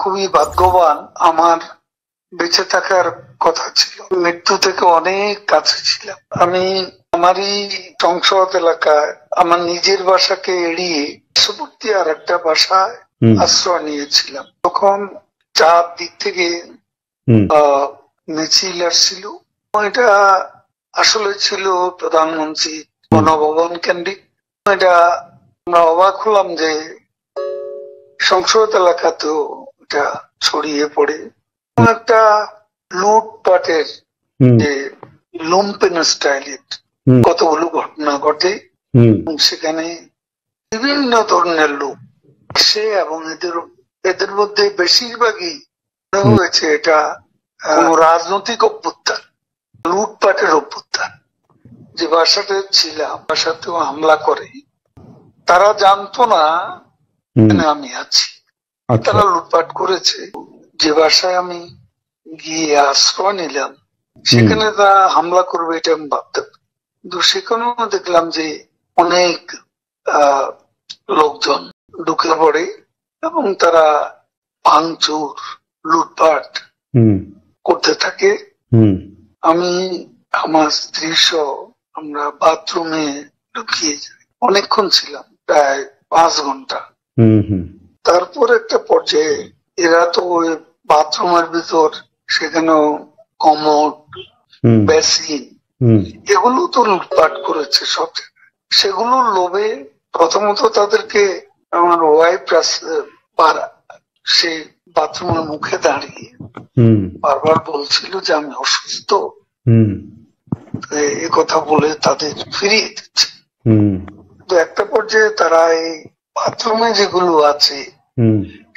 খুবই ভাগ্যবান, আমার বেঁচে থাকার কথা ছিল, মৃত্যু থেকে অনেক কাছে ছিলাম। আমি আমারই সংসদ এলাকায় আমার নিজের বাসাকে এড়িয়ে পার্শ্ববর্তী আর একটা বাসায় আশ্রয় নিয়েছিলাম। তখন চারদিক থেকে মিছিল আসছিল। এটা আসলে ছিল প্রধানমন্ত্রী গণভবন কেন্দ্রিক। এটা আমরা অবাক হলাম যে সংসদ এলাকাতেও এটা ছড়িয়ে পড়ে। একটা লুটপাটের যে লুম্পেন স্টাইলের কতগুলো ঘটনা ঘটে, সেখানে বিভিন্ন ধরনের লোক সে এবং এদের মধ্যে বেশিরভাগই হয়েছে এটা রাজনৈতিক অভ্যুত্থান, লুটপাটের অভ্যুত্থান। যে বাসাতে ছিলাম বাসাতেও হামলা করে, তারা জানতো না আমি আছি, তারা লুটপাট করেছে। যে বাসায় আমি গিয়ে আশ্রয় নিলাম সেখানে তারা হামলা করবে এটা আমি ভাবতে পারি, কিন্তু সেখানেও দেখলাম যে অনেক লোকজন ঢুকে পড়ে এবং তারা ভাঙচুর লুটপাট করতে থাকে। আমি আমার স্ত্রী সহ আমরা বাথরুমে ঢুকিয়ে যাই, অনেকক্ষণ ছিলাম, প্রায় 5 ঘন্টা। তারপর একটা পর্যায়ে এরা তো ওই বাথরুমের ভিতর সেখানেও কমোড, বেসিন এগুলো তো লুটপাট করেছে সব জায়গায়। সেগুলোর লোভে প্রথমত তাদেরকে আমার ওয়াইফ সে বাথরুমের মুখে দাঁড়িয়ে বারবার বলছিল যে আমি অসুস্থ, এ কথা বলে তাদের ফিরিয়ে দিচ্ছে। তো একটা পর্যায়ে তারা এই বাথরুমে যেগুলো আছে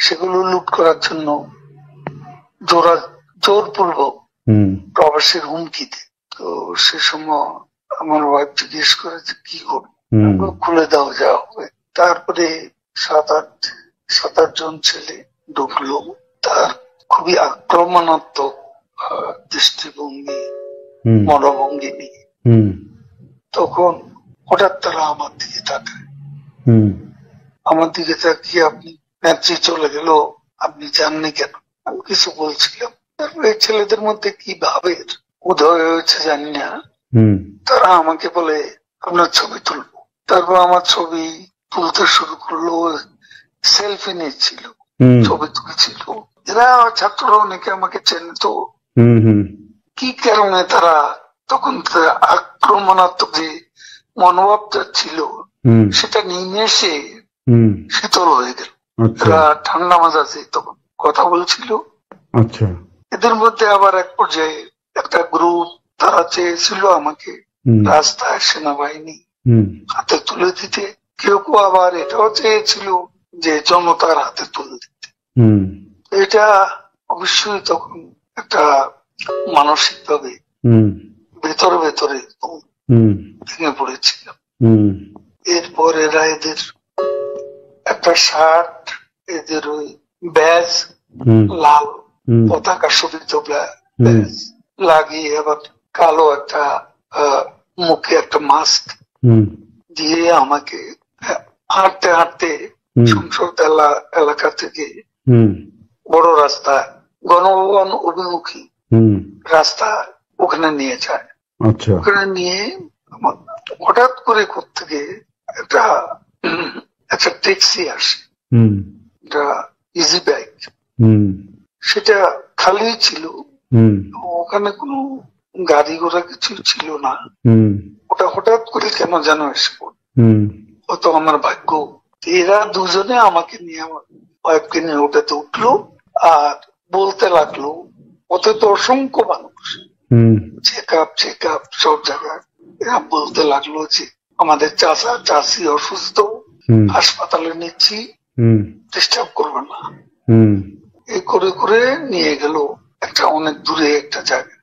সেগুলো লুট করার জন্য জোরপূর্বক প্রবাসের হুমকি দেয়। তো সে সময় আমার ওয়াইফ জিজ্ঞেস করে যে কি করবো, খুলে দাও যা হবে। তারপরে 7-8 জন ছেলে ঢুকলো, তার খুবই আক্রমণাত্মক দৃষ্টিভঙ্গি মনোভঙ্গি নিয়ে। তখন হঠাৎ তারা আমার দিকে তাকায়, আমার দিকে তাকিয়ে আপনি নেত্রী চলে গেল, আপনি জাননি কেন? আমি কিছু বলছিলাম। তারপরে ছেলেদের মধ্যে কি ভাবের উদয় হয়েছে জানি না, তারা আমাকে বলে আপনার ছবি তুলবো। তারপর আমার ছবি তুলতে শুরু করলো, সেলফি নিচ্ছিল, ছবি তুলছিল। এরা ছাত্ররা অনেকে আমাকে চেনতো। কি কারণে তারা তখন আক্রমণাত্মক যে মনোভাবটা ছিল সেটা নিয়ে এসে শীতল হয়ে গেল। এরা ঠান্ডা মাজাজে তখন কথা বলছিল। এদের মধ্যে আবার এক পর্যায়ে একটা গ্রুপ তারা চেয়েছিল আমাকে রাস্তায় সেনাবাহিনী হাতে তুলে দিতে, কেউ কেউ আবার এটাও চেয়েছিল যে জনতার হাতে তুলে দিতে। এটা অবশ্যই তখন একটা মানসিক ভাবে ভেতরে ভেতরে ভেঙে পড়েছিলাম। এরপর এরা এদের একটা শার্ট, এদের ওই ব্যাজ, লাল পতাকা শোভিত ব্যাজ লাগিয়ে আবার কালো একটা মুখে একটা মাস্ক দিয়ে আমাকে হাঁটতে হাঁটতে সংসদ এলাকা থেকে বড় রাস্তা, গণভবন অভিমুখী রাস্তা, ওখানে নিয়ে যায়। ওখানে নিয়ে হঠাৎ করে কোত্থেকে একটা ট্যাক্সি আসে, একটা ইজি বাইক, সেটা খালি ছিল, ওখানে কোনো গাড়ি ঘোড়া কিছু ছিল না। ওটা হঠাৎ করে কেন যেন এসে পড়ে, হয়তো আমার ভাগ্য। এরা দুজনে আমাকে নিয়ে, আমার ওয়াইফকে নিয়ে ওটাতে উঠলো আর বলতে লাগলো, ওতে তো অসংখ্য মানুষ, চেক আপ সব জায়গায়। এরা বলতে লাগলো যে আমাদের চাচা চাচি অসুস্থ, হাসপাতালে নিচ্ছি, ডিস্টার্ব করবে না। এই করে করে নিয়ে গেল একটা অনেক দূরে একটা জায়গা।